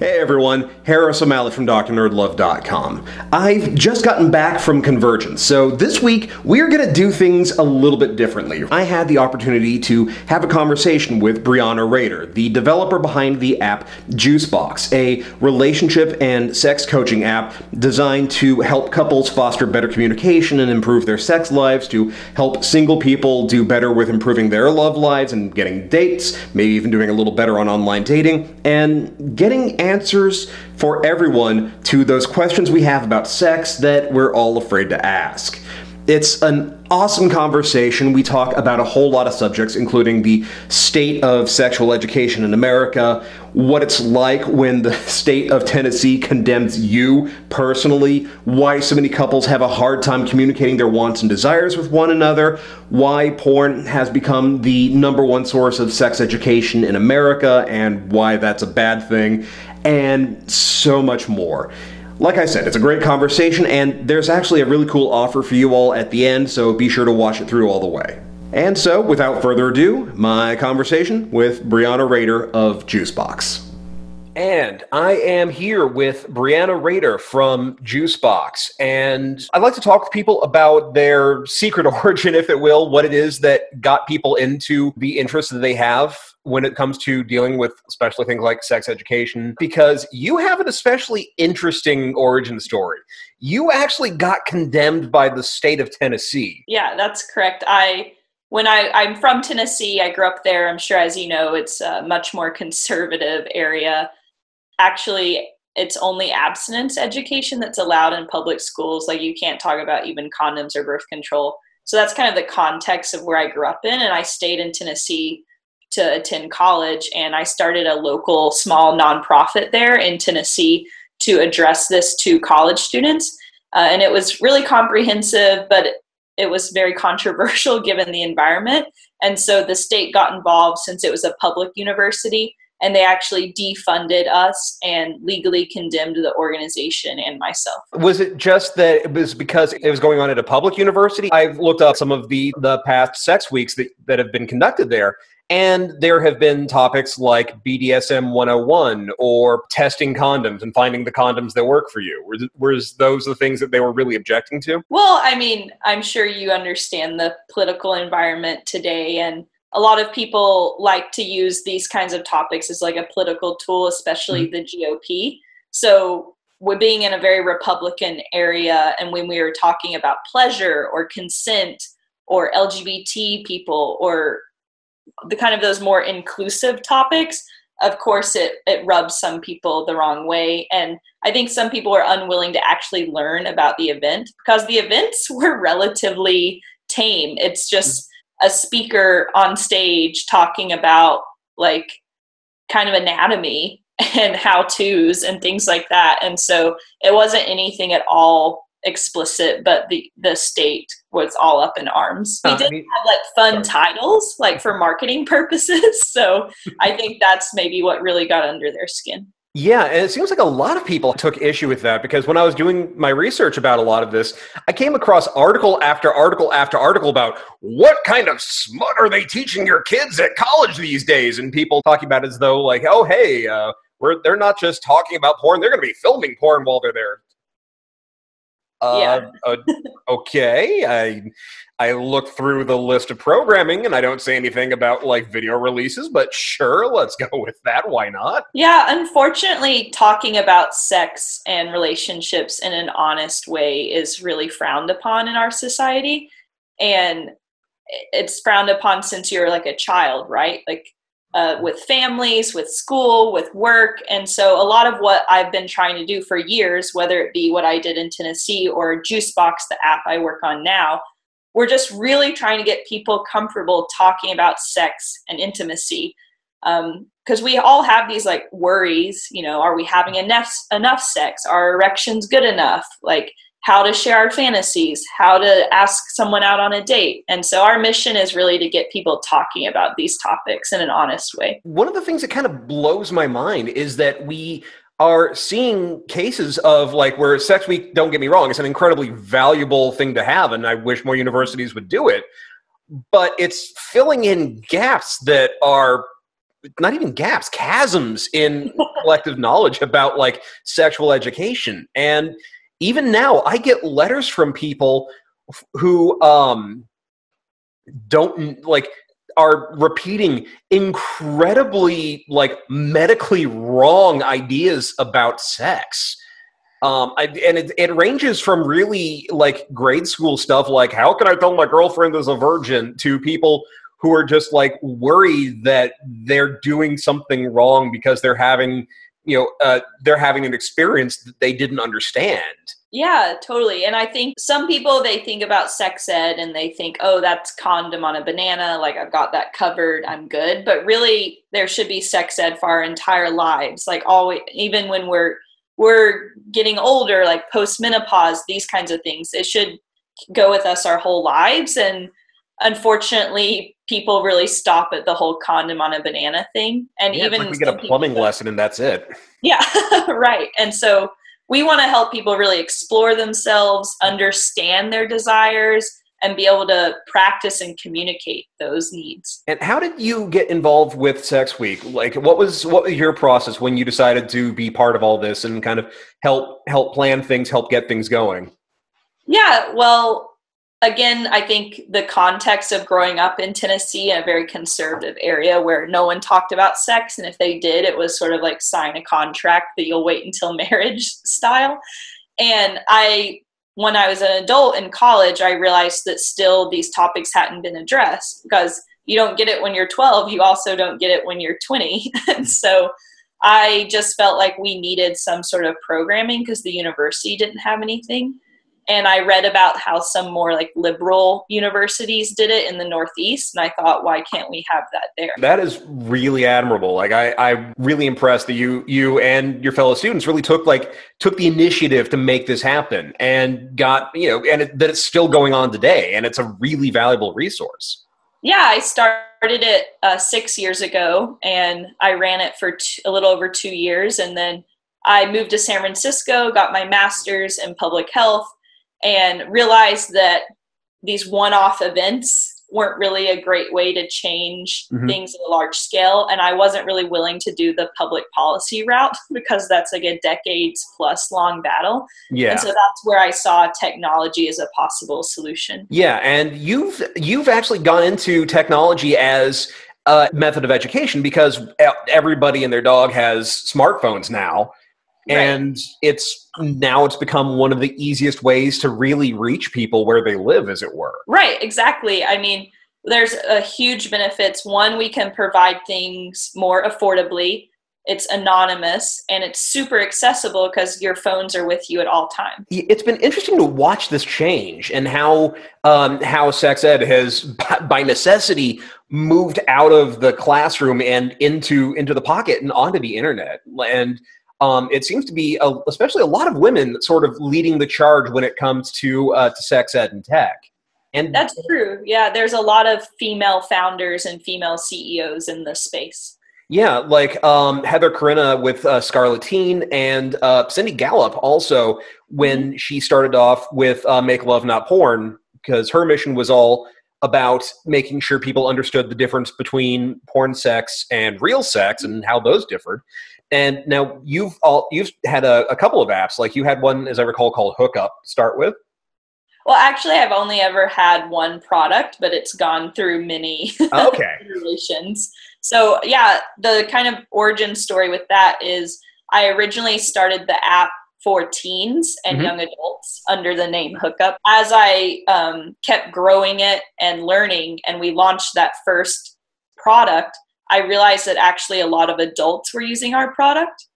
Hey everyone, Harris O'Malley from DrNerdLove.com. I've just gotten back from Convergence, so this week we're going to do things a little bit differently. I had the opportunity to have a conversation with Brianna Rader, the developer behind the app Juicebox, a relationship and sex coaching app designed to help couples foster better communication and improve their sex lives, to help single people do better with improving their love lives and getting dates, maybe even doing a little better on online dating, and getting answers for everyone to those questions we have about sex that we're all afraid to ask. It's an awesome conversation. We talk about a whole lot of subjects, including the state of sexual education in America, what it's like when the state of Tennessee condemns you personally, why so many couples have a hard time communicating their wants and desires with one another, why porn has become the #1 source of sex education in America, and why that's a bad thing, and so much more. Like I said, it's a great conversation, and there's actually a really cool offer for you all at the end, so be sure to watch it through all the way. And so, without further ado, my conversation with Brianna Rader of Juicebox. And I am here with Brianna Rader from Juicebox, and I'd like to talk to people about their secret origin, if it will, what it is that got people into the interest that they have when it comes to dealing with especially things like sex education, because you have an especially interesting origin story. You actually got condemned by the state of Tennessee. Yeah, that's correct. I'm from Tennessee. I grew up there. I'm sure, as you know, it's a much more conservative area. Actually, it's only abstinence education that's allowed in public schools. Like, you can't talk about even condoms or birth control. So that's kind of the context of where I grew up in. And I stayed in Tennessee to attend college. And I started a local small nonprofit there in Tennessee to address this to college students. And it was really comprehensive, but it was very controversial given the environment. And so the state got involved since it was a public university, and they actually defunded us and legally condemned the organization and myself. Was it just that it was because it was going on at a public university? I've looked up some of the past sex weeks that have been conducted there, and there have been topics like BDSM 101 or testing condoms and finding the condoms that work for you. Were those the things that they were really objecting to? Well, I mean, I'm sure you understand the political environment today, and a lot of people like to use these kinds of topics as like a political tool, especially the GOP. So we're being in a very Republican area, and when we were talking about pleasure or consent or LGBT people or the kind of those more inclusive topics, of course it rubs some people the wrong way. And I think some people are unwilling to actually learn about the event because the events were relatively tame. It's just a speaker on stage talking about like kind of anatomy and how-tos and things like that. And so it wasn't anything at all explicit, but the state was all up in arms. We did have like fun titles, like for marketing purposes. So I think that's maybe what really got under their skin. Yeah, and it seems like a lot of people took issue with that, because when I was doing my research about a lot of this, I came across article after article after article about what kind of smut are they teaching your kids at college these days, and people talking about it as though like, oh, hey, they're not just talking about porn, they're going to be filming porn while they're there. Okay, I looked through the list of programming and I don't say anything about like video releases, but sure, let's go with that. Why not? Yeah, unfortunately, talking about sex and relationships in an honest way is really frowned upon in our society. And it's frowned upon since you're like a child, right? Like with families, with school, with work. And so a lot of what I've been trying to do for years, whether it be what I did in Tennessee or Juicebox, the app I work on now, we're just really trying to get people comfortable talking about sex and intimacy. Because we all have these like worries, you know, are we having enough sex? Are erections good enough? Like how to share our fantasies, how to ask someone out on a date. And so our mission is really to get people talking about these topics in an honest way. One of the things that kind of blows my mind is that we are seeing cases of like where sex week, don't get me wrong, it's an incredibly valuable thing to have, and I wish more universities would do it, but it's filling in gaps that are not even gaps, chasms in collective knowledge about like sexual education. And even now I get letters from people who don't like are repeating incredibly like medically wrong ideas about sex. It ranges from really like grade school stuff like, how can I tell my girlfriend is a virgin, to people who are just like worried that they're doing something wrong because they're having an experience that they didn't understand. Yeah, totally. And I think some people, they think about sex ed and they think, oh, that's condom on a banana. Like, I've got that covered. I'm good. But really, there should be sex ed for our entire lives. Like, always, even when we're getting older, like post-menopause, these kinds of things, it should go with us our whole lives. And unfortunately, people really stop at the whole condom on a banana thing. And yeah, even it's like we get a plumbing lesson and that's it. Yeah, right. And so we want to help people really explore themselves, understand their desires, and be able to practice and communicate those needs. And how did you get involved with Sex Week? Like, what was your process when you decided to be part of all this and kind of help plan things, help get things going? Yeah, well, again, I think the context of growing up in Tennessee, in a very conservative area where no one talked about sex, and if they did, it was sort of like sign a contract that you'll wait until marriage style. And when I was an adult in college, I realized that still these topics hadn't been addressed, because you don't get it when you're 12, you also don't get it when you're 20. And so I just felt like we needed some sort of programming because the university didn't have anything. And I read about how some more like liberal universities did it in the Northeast. And I thought, why can't we have that there? That is really admirable. Like, I'm really impressed that you and your fellow students really took the initiative to make this happen, and got, that it's still going on today. And it's a really valuable resource. Yeah, I started it 6 years ago, and I ran it for a little over 2 years. And then I moved to San Francisco, got my master's in public health, and realized that these one-off events weren't really a great way to change things at a large scale. And I wasn't really willing to do the public policy route, because that's like a decades plus long battle. Yeah. And so that's where I saw technology as a possible solution. Yeah. And you've actually gone into technology as a method of education, because everybody and their dog has smartphones now. Right. And it's become one of the easiest ways to really reach people where they live, as it were. Right, exactly. I mean, there's a huge benefits. One, we can provide things more affordably. It's anonymous, and it's super accessible because your phones are with you at all times. It's been interesting to watch this change, and how sex ed has, by necessity, moved out of the classroom and into the pocket and onto the internet. And it seems to be, especially a lot of women, sort of leading the charge when it comes to sex ed and tech. And that's true. Yeah, there's a lot of female founders and female CEOs in this space. Yeah, like Heather Corinna with Scarlettine, and Cindy Gallup also, when she started off with Make Love Not Porn, because her mission was all about making sure people understood the difference between porn sex and real sex and how those differed. And now you've had a couple of apps. Like, you had one, as I recall, called Hookup to start with. Well, actually, I've only ever had one product, but it's gone through many iterations. So yeah, the kind of origin story with that is I originally started the app for teens and young adults under the name Hookup. As I kept growing it and learning, and we launched that first product, I realized that actually a lot of adults were using our product.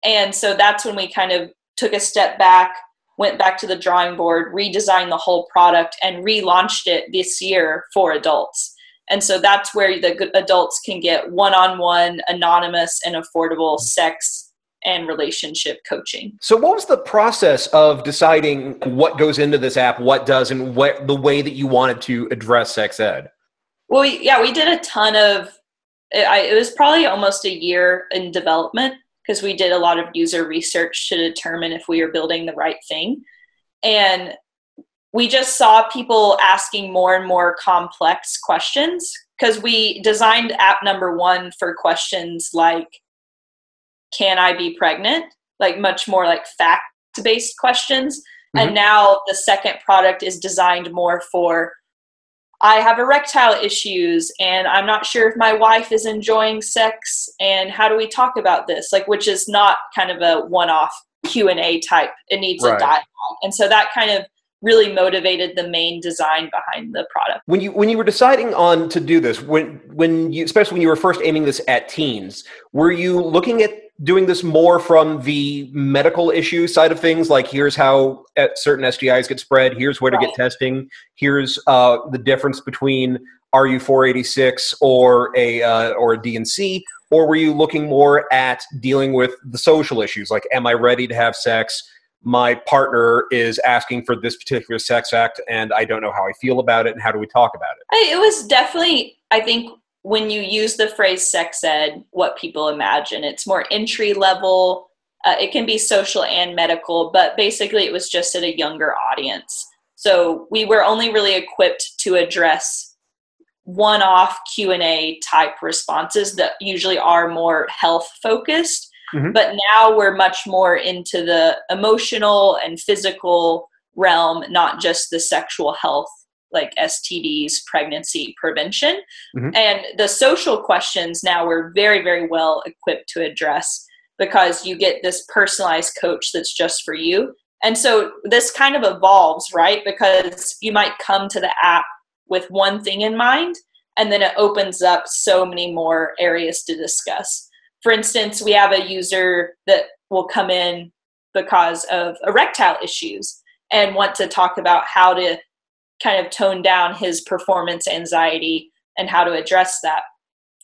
And so that's when we kind of took a step back, went back to the drawing board, redesigned the whole product, and relaunched it this year for adults. And so that's where the adults can get one-on-one, anonymous, and affordable sex and relationship coaching. So what was the process of deciding what goes into this app, what does, and what the way that you wanted to address sex ed? Well, we did a ton of, it was probably almost a year in development, because we did a lot of user research to determine if we were building the right thing. And we just saw people asking more and more complex questions, because we designed app number 1 for questions like, can I be pregnant? Like much more like fact-based questions. Mm-hmm. And now the second product is designed more for, I have erectile issues and I'm not sure if my wife is enjoying sex and how do we talk about this? Like, which is not kind of a one-off Q&A type. It needs a dialogue. And so that kind of really motivated the main design behind the product. When you were deciding on to do this, when you, especially when you were first aiming this at teens, were you looking at doing this more from the medical issue side of things? Like, here's how certain STIs get spread. Here's where to get testing. Here's the difference between RU486 or a DNC. Or were you looking more at dealing with the social issues? Like, am I ready to have sex? My partner is asking for this particular sex act and I don't know how I feel about it, and how do we talk about it? It was definitely, I think, when you use the phrase sex ed, what people imagine. It's more entry level. It can be social and medical, but basically it was just at a younger audience. So we were only really equipped to address one-off Q&A type responses that usually are more health focused. Mm-hmm. But now we're much more into the emotional and physical realm, not just the sexual health, like STDs, pregnancy prevention. Mm-hmm. And the social questions now we're very, very well equipped to address, because you get this personalized coach that's just for you. And so this kind of evolves, right? Because you might come to the app with one thing in mind, and then it opens up so many more areas to discuss. For instance, we have a user that will come in because of erectile issues and want to talk about how to kind of tone down his performance anxiety and how to address that.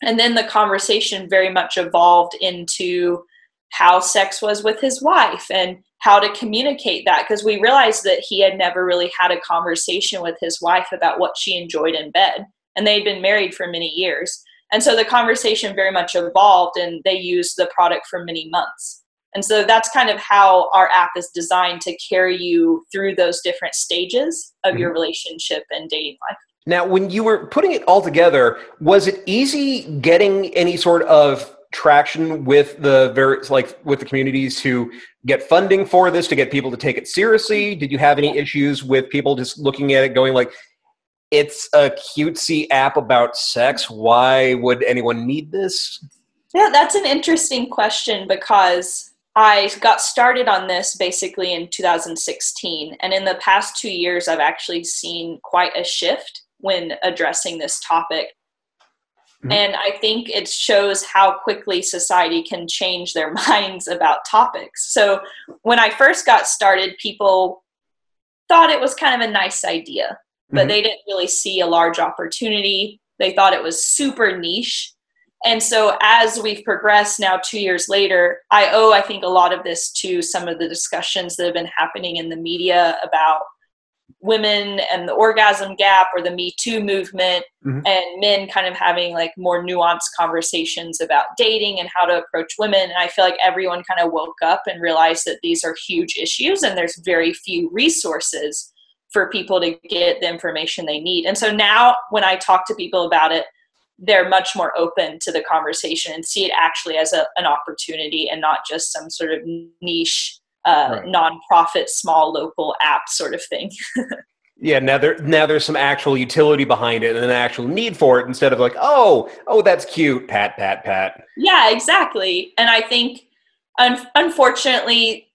And then the conversation very much evolved into how sex was with his wife and how to communicate that, because we realized that he had never really had a conversation with his wife about what she enjoyed in bed. And they'd been married for many years. And so the conversation very much evolved, and they used the product for many months. And so that's kind of how our app is designed to carry you through those different stages of your relationship and dating life. Now, when you were putting it all together, was it easy getting any sort of traction with the with the communities to get funding for this, to get people to take it seriously? Did you have any issues with people just looking at it going like, it's a cutesy app about sex, why would anyone need this? Yeah, that's an interesting question, because I got started on this basically in 2016. And in the past 2 years, I've actually seen quite a shift when addressing this topic. Mm-hmm. And I think it shows how quickly society can change their minds about topics. So when I first got started, people thought it was kind of a nice idea, but they didn't really see a large opportunity. They thought it was super niche. And so as we've progressed now 2 years later, I think a lot of this to some of the discussions that have been happening in the media about women and the orgasm gap, or the Me Too movement, and men kind of having like more nuanced conversations about dating and how to approach women. And I feel like everyone kind of woke up and realized that these are huge issues, and there's very few resources for people to get the information they need. And so now when I talk to people about it, they're much more open to the conversation and see it actually as an opportunity, and not just some sort of niche, nonprofit, small local app sort of thing. Yeah, now there's some actual utility behind it and an actual need for it, instead of like, oh, that's cute, pat, pat, pat. Yeah, exactly. And I think, unfortunately,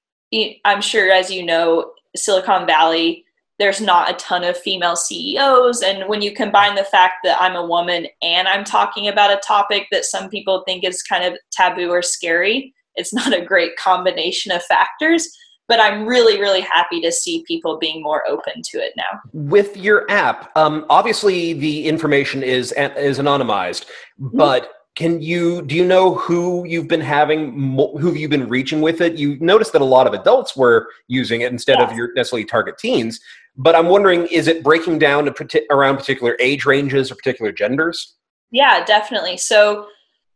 I'm sure, as you know, Silicon Valley, there's not a ton of female CEOs. And when you combine the fact that I'm a woman and I'm talking about a topic that some people think is kind of taboo or scary, it's not a great combination of factors. But I'm really, really happy to see people being more open to it now. With your app, obviously the information is anonymized, but do you know who you've been reaching with it? You noticed that a lot of adults were using it instead of your necessarily target teens. But I'm wondering, is it breaking down around particular age ranges or particular genders? Yeah, definitely. So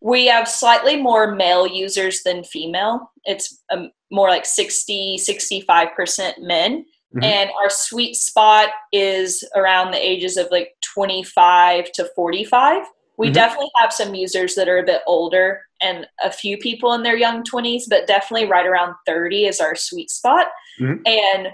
we have slightly more male users than female. It's more like 60-65% men. And our sweet spot is around the ages of like 25 to 45. We definitely have some users that are a bit older and a few people in their young 20s, but definitely right around 30 is our sweet spot. And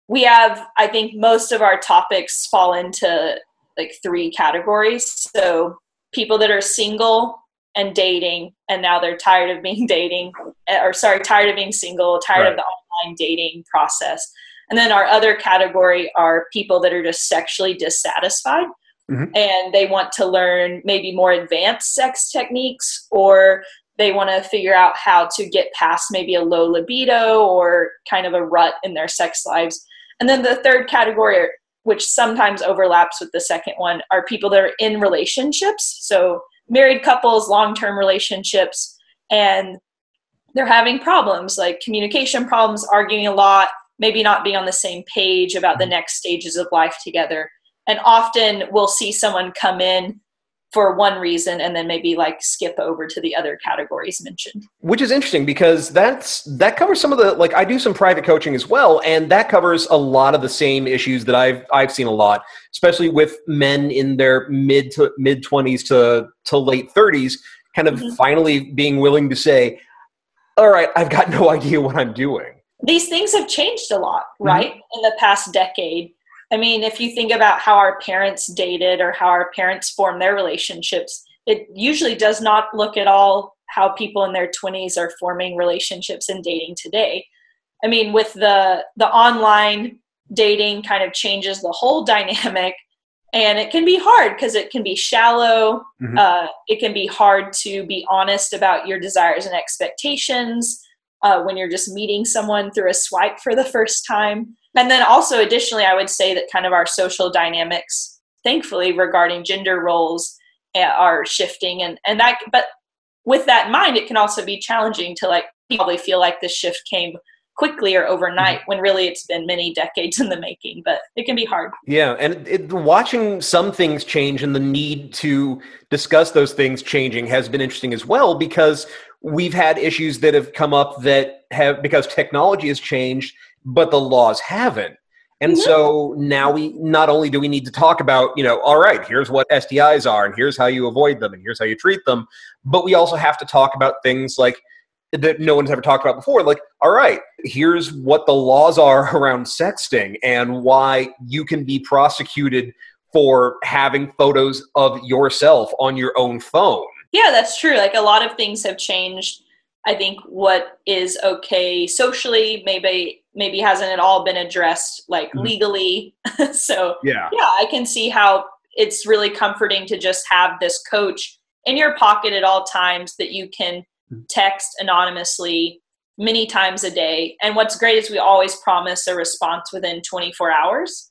we have, I think most of our topics fall into like 3 categories. So people that are single and dating, and now they're tired of being tired of being single, tired of the online dating process. And then our other category are people that are just sexually dissatisfied. And they want to learn maybe more advanced sex techniques, or they want to figure out how to get past maybe a low libido or kind of a rut in their sex lives. And then the third category, which sometimes overlaps with the second one, are people that are in relationships. So married couples, long-term relationships, and they're having problems like communication problems, arguing a lot, maybe not being on the same page about the next stages of life together. And often we'll see someone come in for one reason and then maybe like skip over to the other categories mentioned. Which is interesting because that covers some of the, like, I do some private coaching as well, and that covers a lot of the same issues that I've seen a lot, especially with men in their mid 20s to late 30s, kind of finally being willing to say, all right, I've got no idea what I'm doing. These things have changed a lot, right? In the past decade. I mean, if you think about how our parents dated or how our parents formed their relationships, it usually does not look at all how people in their 20s are forming relationships and dating today. I mean, with the online dating kind of changes the whole dynamic, and it can be hard because it can be shallow. It can be hard to be honest about your desires and expectations when you're just meeting someone through a swipe for the first time. And then also additionally, I would say that kind of our social dynamics, thankfully, regarding gender roles are shifting. And that, but with that in mind, it can also be challenging to like probably feel like this shift came quickly or overnight when really it's been many decades in the making, but it can be hard. Yeah, and watching some things change and the need to discuss those things changing has been interesting as well, because we've had issues that have come up that have, because technology has changed, but the laws haven't. And so now we not only do we need to talk about, all right, here's what STIs are, and here's how you avoid them, and here's how you treat them, but we also have to talk about things like that no one's ever talked about before. Like, all right, here's what the laws are around sexting and why you can be prosecuted for having photos of yourself on your own phone. Yeah, that's true. Like a lot of things have changed. I think what is okay socially maybe hasn't at all been addressed like legally. So yeah, I can see how it's really comforting to just have this coach in your pocket at all times that you can text anonymously many times a day. And what's great is we always promise a response within 24 hours.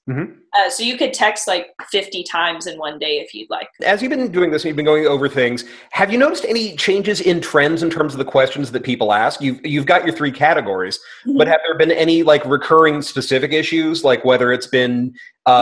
So you could text like 50 times in one day if you'd like. As you've been doing this and you've been going over things, have you noticed any changes in trends in terms of the questions that people ask? You've got your 3 categories, but have there been any like recurring specific issues, like whether it's been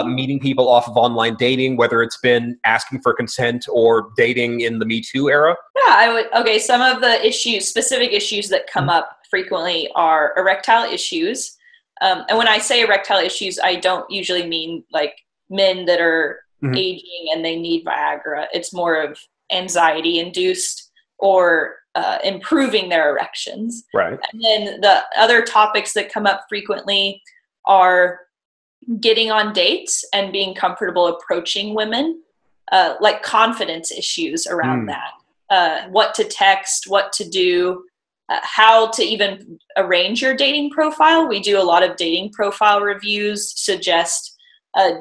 meeting people off of online dating, whether it's been asking for consent or dating in the Me Too era? Yeah, okay, some of the specific issues that come up frequently are erectile issues. And when I say erectile issues, I don't usually mean like men that are aging and they need Viagra. It's more of anxiety induced or improving their erections. Right. And then the other topics that come up frequently are getting on dates and being comfortable approaching women, like confidence issues around that. What to text, what to do, how to even arrange your dating profile. We do a lot of dating profile reviews, suggest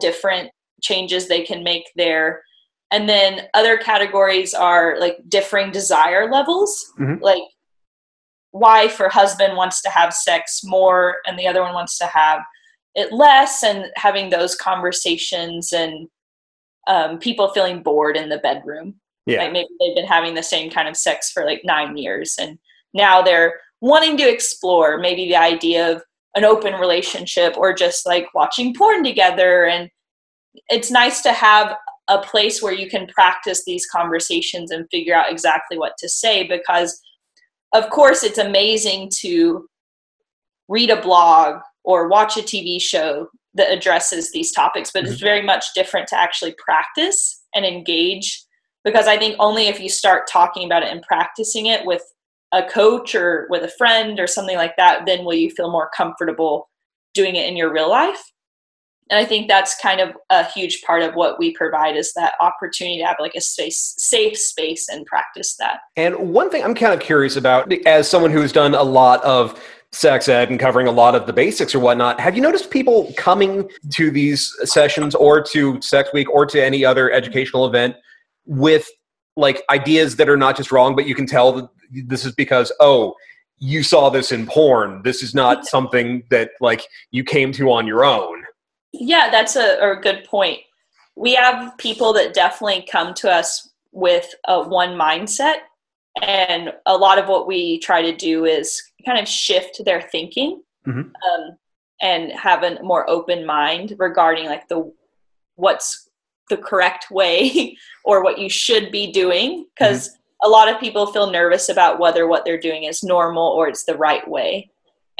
different changes they can make there. And then other categories are like differing desire levels, like wife or husband wants to have sex more and the other one wants to have it less, and having those conversations, and people feeling bored in the bedroom. Yeah. Like maybe they've been having the same kind of sex for like 9 years and now they're wanting to explore maybe the idea of an open relationship or just like watching porn together. And it's nice to have a place where you can practice these conversations and figure out exactly what to say, because of course it's amazing to read a blog or watch a TV show that addresses these topics, but it's very much different to actually practice and engage because I think only if you start talking about it and practicing it with a coach or with a friend or something like that, then will you feel more comfortable doing it in your real life. And I think that's kind of a huge part of what we provide, is that opportunity to have like a safe space and practice that. And one thing I'm kind of curious about, as someone who's done a lot of sex ed and covering a lot of the basics or whatnot, have you noticed people coming to these sessions or to Sex Week or to any other educational event with like ideas that are not just wrong, but you can tell that this is because, oh, you saw this in porn. This is not something that like you came to on your own. Yeah, that's a good point. We have people that definitely come to us with one mindset. And a lot of what we try to do is kind of shift their thinking, and have a more open mind regarding like what's the correct way or what you should be doing. Because a lot of people feel nervous about whether what they're doing is normal or it's the right way.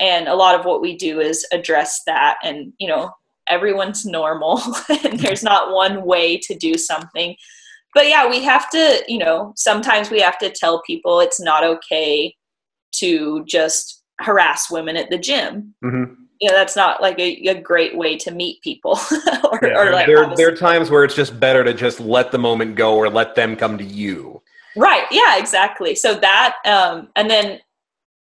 And a lot of what we do is address that. And, everyone's normal and there's not one way to do something. But yeah, we have to, sometimes we have to tell people it's not okay to just harass women at the gym. That's not like a great way to meet people. There are times where it's just better to just let the moment go or let them come to you. Right. Yeah, exactly. So that, and then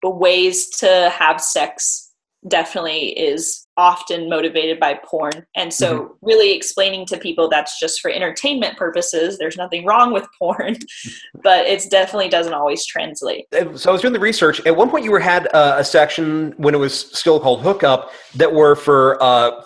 the ways to have sex definitely is often motivated by porn. And so really explaining to people that's just for entertainment purposes. There's nothing wrong with porn, but it definitely doesn't always translate. So I was doing the research. At one point you had a section when it was still called Hookup that were for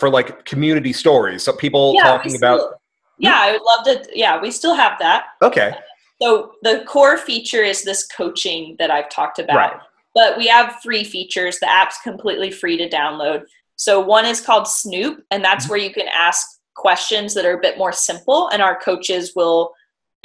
like community stories. So people talking about. Yeah, I would love to. Yeah, we still have that. Okay. So the core feature is this coaching that I've talked about. Right. But we have 3 features. The app's completely free to download. So one is called Snoop, and that's where you can ask questions that are a bit more simple, and our coaches will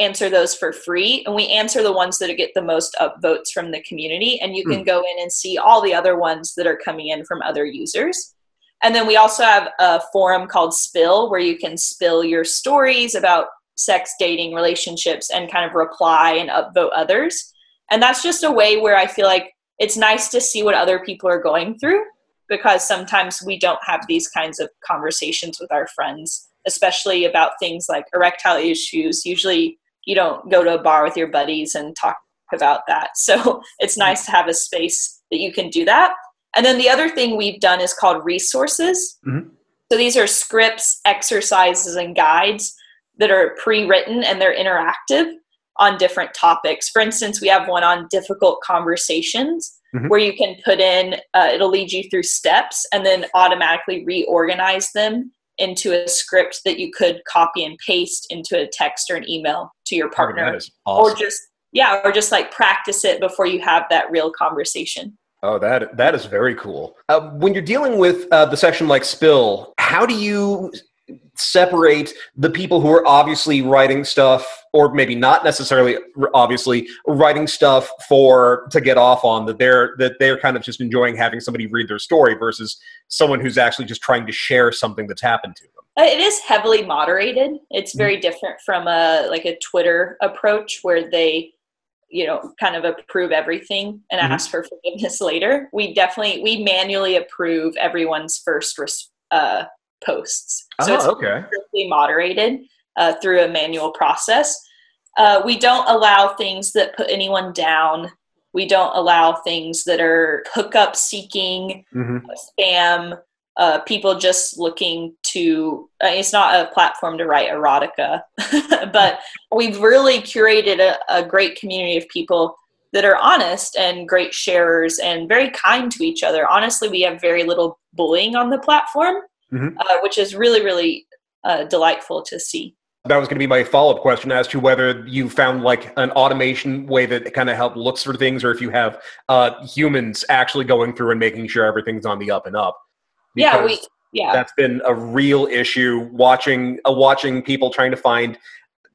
answer those for free. And we answer the ones that get the most upvotes from the community, and you can go in and see all the other ones that are coming in from other users. And then we also have a forum called Spill, where you can spill your stories about sex, dating, relationships, and kind of reply and upvote others. And that's just a way where I feel like it's nice to see what other people are going through, because sometimes we don't have these kinds of conversations with our friends, especially about things like erectile issues. Usually you don't go to a bar with your buddies and talk about that. So it's nice to have a space that you can do that. And then the other thing we've done is called resources. So these are scripts, exercises, and guides that are pre-written, and they're interactive on different topics. For instance, we have one on difficult conversations where you can put in, it'll lead you through steps and then automatically reorganize them into a script that you could copy and paste into a text or an email to your partner. That is awesome. Or just like practice it before you have that real conversation. Oh, that is very cool. When you're dealing with the section like Spill, how do you separate the people who are obviously writing stuff, or maybe not necessarily obviously writing stuff to get off on, that they're kind of just enjoying having somebody read their story, versus someone who's actually just trying to share something that's happened to them? It is heavily moderated. It's very different from a Twitter approach where they kind of approve everything and ask for forgiveness later. We manually approve everyone's first posts. So it's strictly moderated through a manual process. We don't allow things that put anyone down. We don't allow things that are hookup seeking, spam, people just looking to, it's not a platform to write erotica, but we've really curated a great community of people that are honest and great sharers and very kind to each other. Honestly, we have very little bullying on the platform, which is really, really delightful to see. That was going to be my follow-up question as to whether you found like an automation way that kind of help looks for things, or if you have humans actually going through and making sure everything's on the up and up. Because that's been a real issue, watching people trying to find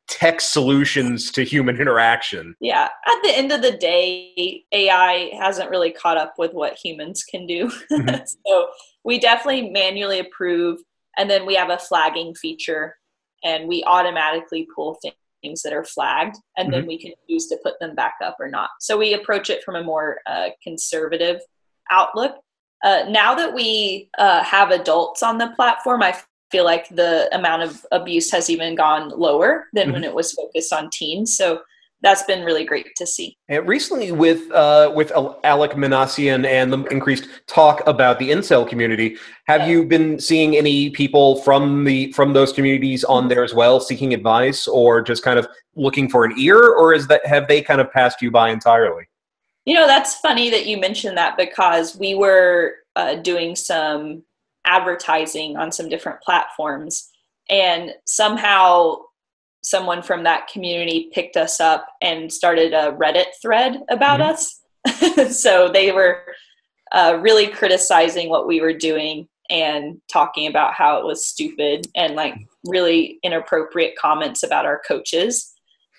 tech solutions to human interaction. Yeah. At the end of the day, AI hasn't really caught up with what humans can do. So we definitely manually approve, and then we have a flagging feature, and we automatically pull things that are flagged, and then we can choose to put them back up or not. So we approach it from a more conservative outlook. Now that we have adults on the platform, I feel like the amount of abuse has even gone lower than when it was focused on teens. So that's been really great to see. And recently with Alec Minassian and the increased talk about the incel community, have you been seeing any people from those communities on there as well, seeking advice or just kind of looking for an ear, or have they kind of passed you by entirely? You know, that's funny that you mentioned that, because we were doing some advertising on some different platforms, and somehow someone from that community picked us up and started a Reddit thread about us. So they were really criticizing what we were doing and talking about how it was stupid and like really inappropriate comments about our coaches.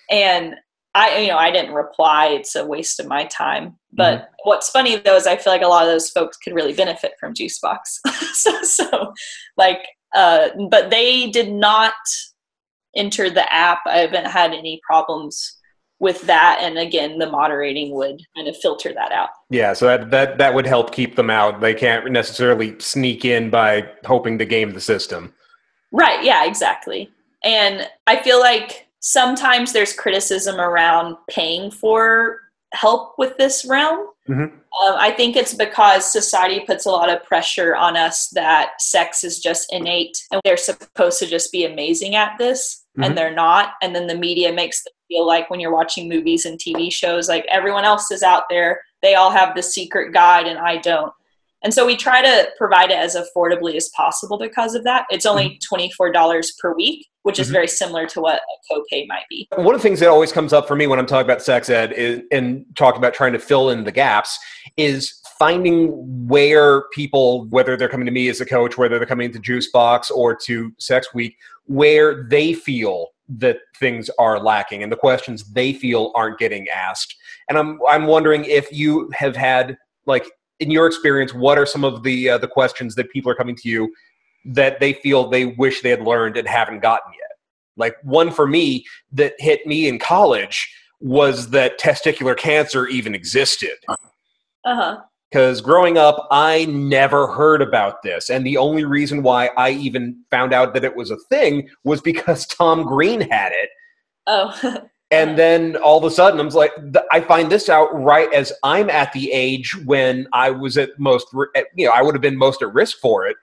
And I didn't reply. It's a waste of my time. But what's funny though is I feel like a lot of those folks could really benefit from Juicebox. But they did not enter the app. I haven't had any problems with that. And again, the moderating would kind of filter that out. Yeah, so that would help keep them out. They can't necessarily sneak in by hoping to game the system. Right, yeah, exactly. And I feel like sometimes there's criticism around paying for help with this realm. I think it's because society puts a lot of pressure on us that sex is just innate and they're supposed to just be amazing at this, and they're not. And then the media makes them feel like when you're watching movies and TV shows, like everyone else is out there, they all have the secret guide and I don't. And so we try to provide it as affordably as possible because of that. It's only $24 per week, which is very similar to what a copay might be. One of the things that always comes up for me when I'm talking about sex ed and talking about trying to fill in the gaps is finding where people, whether they're coming to me as a coach, whether they're coming to Juicebox or to Sex Week, where they feel that things are lacking and the questions they feel aren't getting asked. And I'm wondering if you have had, like, in your experience, what are some of the questions that people are coming to you that they feel they wish they had learned and haven't gotten yet? Like, one for me that hit me in college was that testicular cancer even existed. Because growing up, I never heard about this. And the only reason why I even found out that it was a thing was because Tom Green had it. And then all of a sudden, I'm like, I find this out right as I'm at the age when I was at most, I would have been most at risk for it.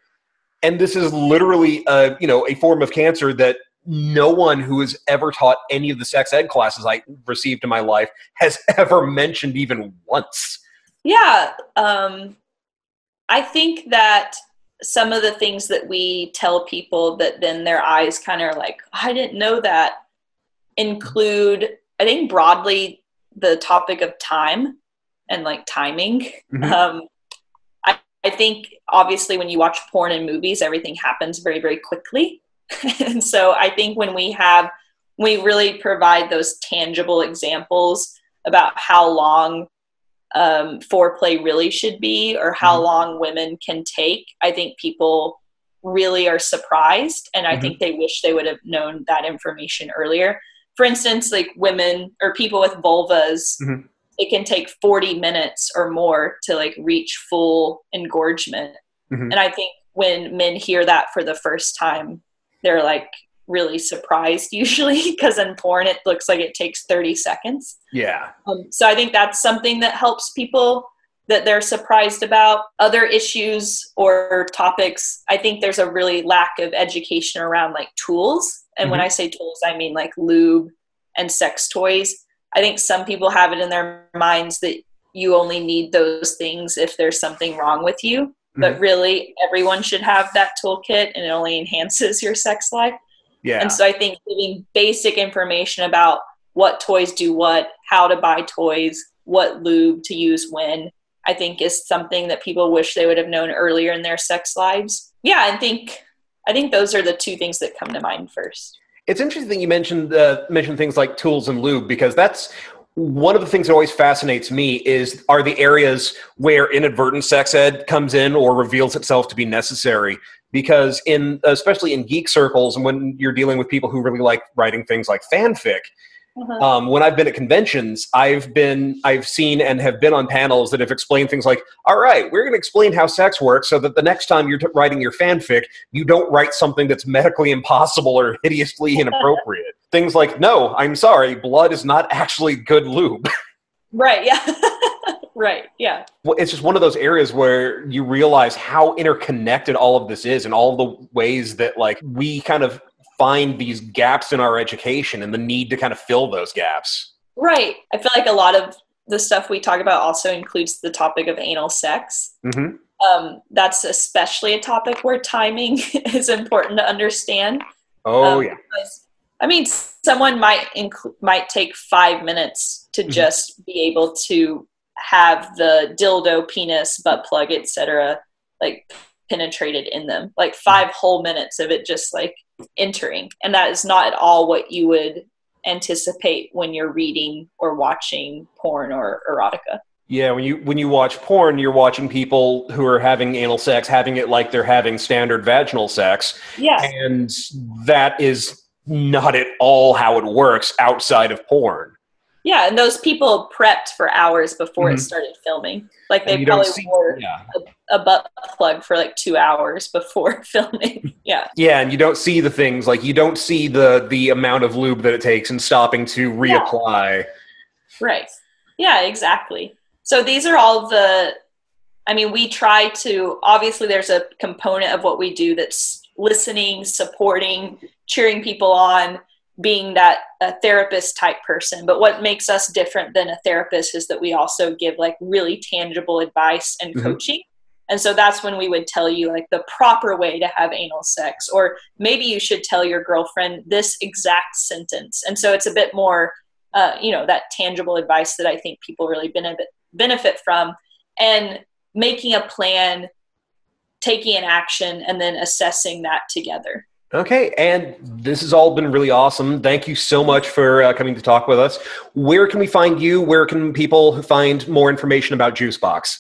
And this is literally, a form of cancer that no one who has ever taught any of the sex ed classes I received in my life has ever mentioned even once. Yeah. I think that some of the things that we tell people that then their eyes kind of are like, I didn't know that, include, I think broadly, the topic of time and like timing. I think obviously when you watch porn and movies, everything happens very, very quickly. And so I think when we really provide those tangible examples about how long foreplay really should be or how long women can take, I think people really are surprised. And I think they wish they would have known that information earlier. For instance, like women or people with vulvas, it can take 40 minutes or more to like reach full engorgement. And I think when men hear that for the first time, they're like really surprised usually, because in porn, it looks like it takes 30 seconds. Yeah. So I think that's something that helps people, that they're surprised about. Other issues or topics, I think there's a really lack of education around like tools. And when I say tools, I mean like lube and sex toys. I think some people have it in their minds that you only need those things if there's something wrong with you. But really, everyone should have that toolkit, and it only enhances your sex life. Yeah. And so I think giving basic information about what toys do what, how to buy toys, what lube to use when, I think is something that people wish they would have known earlier in their sex lives. Yeah, I think those are the two things that come to mind first. It's interesting that you mentioned things like tools and lube, because that's one of the things that always fascinates me are the areas where inadvertent sex ed comes in or reveals itself to be necessary. because especially in geek circles, and when you're dealing with people who really like writing things like fanfic, when I've been at conventions, I've seen and have been on panels that have explained things like, all right, we're going to explain how sex works so that the next time you're writing your fanfic, you don't write something that's medically impossible or hideously inappropriate. Things like, no, I'm sorry, blood is not actually good lube. Right, yeah. Right, yeah. Well, it's just one of those areas where you realize how interconnected all of this is and all the ways that like we kind of find these gaps in our education and the need to kind of fill those gaps. Right. I feel like a lot of the stuff we talk about also includes the topic of anal sex. That's especially a topic where timing is important to understand. Yeah. Because, I mean, someone might take 5 minutes to just be able to have the dildo, penis, butt plug, etc., like penetrated in them. Like 5 whole minutes of it just like entering, and that is not at all what you would anticipate when you're reading or watching porn or erotica. Yeah, when you watch porn, you're watching people who are having anal sex, having it like they're having standard vaginal sex. Yeah. And that is not at all how it works outside of porn. Yeah, and those people prepped for hours before it started filming. Like they probably wore a butt plug for like 2 hours before filming. Yeah. Yeah, and you don't see the things, like you don't see the amount of lube that it takes and stopping to reapply. Right. Yeah, exactly. So these are all we try to, obviously there's a component of what we do that's listening, supporting, cheering people on, being that a therapist type person. But what makes us different than a therapist is that we also give like really tangible advice and coaching. And so that's when we would tell you like the proper way to have anal sex, or maybe you should tell your girlfriend this exact sentence. And so it's a bit more, that tangible advice that I think people really benefit from, and making a plan, taking an action, and then assessing that together. Okay, and this has all been really awesome. Thank you so much for coming to talk with us. Where can we find you? Where can people find more information about Juicebox?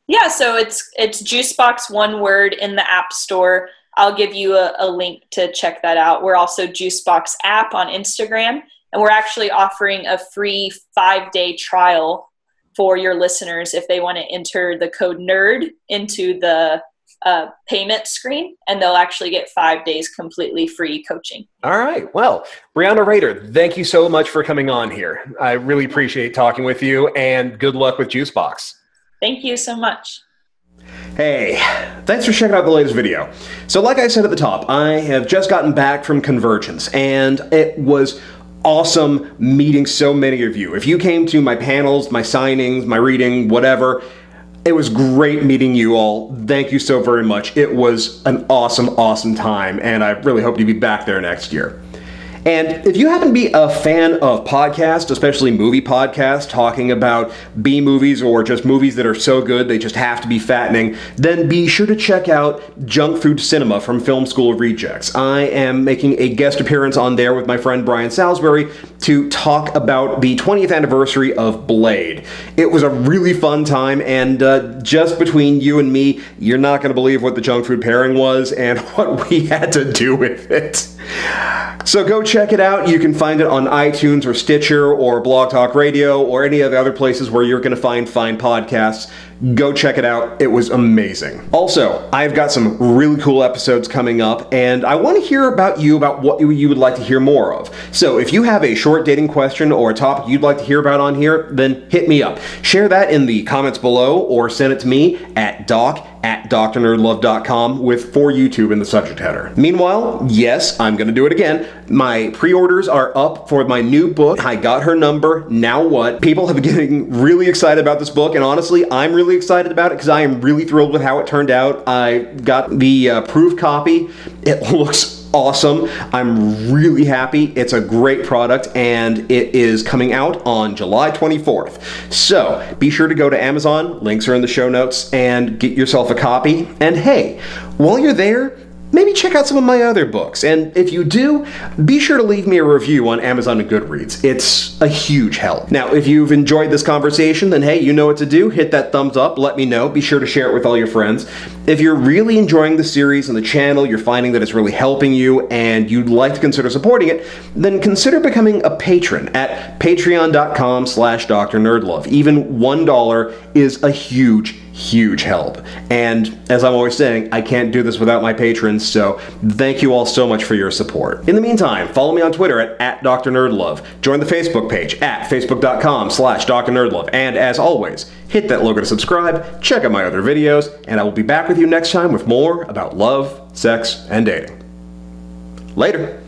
Yeah, so it's Juicebox, one word, in the App Store. I'll give you a link to check that out. We're also Juicebox app on Instagram, and we're actually offering a free 5-day trial for your listeners if they want to enter the code NERD into the payment screen, and they'll actually get 5 days completely free coaching. All right. Well, Brianna Rader, thank you so much for coming on here. I really appreciate talking with you, and good luck with Juicebox. Thank you so much. Hey, thanks for checking out the latest video. So like I said at the top, I have just gotten back from Convergence, and it was awesome meeting so many of you. If you came to my panels, my signings, my reading, whatever, it was great meeting you all. Thank you so very much. It was an awesome, awesome time, and I really hope to be back there next year. And if you happen to be a fan of podcasts, especially movie podcasts, talking about B movies or just movies that are so good they just have to be fattening, then be sure to check out Junk Food Cinema from Film School Rejects. I am making a guest appearance on there with my friend Brian Salisbury to talk about the 20th anniversary of Blade. It was a really fun time, and just between you and me, you're not going to believe what the junk food pairing was and what we had to do with it. So go check it out. You can find it on iTunes or Stitcher or Blog Talk Radio or any of the other places where you're going to find fine podcasts. Go check it out. It was amazing. Also, I've got some really cool episodes coming up, and I want to hear about what you would like to hear more of. So if you have a short dating question or a topic you'd like to hear about on here, then hit me up. Share that in the comments below or send it to me at doc@drnerdlove.com with "for YouTube" in the subject header. Meanwhile, yes, I'm going to do it again. My pre-orders are up for my new book, I Got Her Number, Now What? People have been getting really excited about this book, and honestly, I'm really excited about it because I am really thrilled with how it turned out. I got the approved copy. It looks awesome. I'm really happy. It's a great product, and it is coming out on July 24th. So be sure to go to Amazon. Links are in the show notes, and get yourself a copy. And hey, while you're there, maybe check out some of my other books. And if you do, be sure to leave me a review on Amazon and Goodreads. It's a huge help. Now, if you've enjoyed this conversation, then hey, you know what to do. Hit that thumbs up. Let me know. Be sure to share it with all your friends. If you're really enjoying the series and the channel, you're finding that it's really helping you, and you'd like to consider supporting it, then consider becoming a patron at patreon.com/drnerdlove. Even $1 is a huge help. And as I'm always saying, I can't do this without my patrons, so thank you all so much for your support. In the meantime, follow me on Twitter at @drnerdlove. Join the Facebook page at facebook.com/drnerdlove. And as always, hit that logo to subscribe, check out my other videos, and I will be back with you next time with more about love, sex, and dating. Later.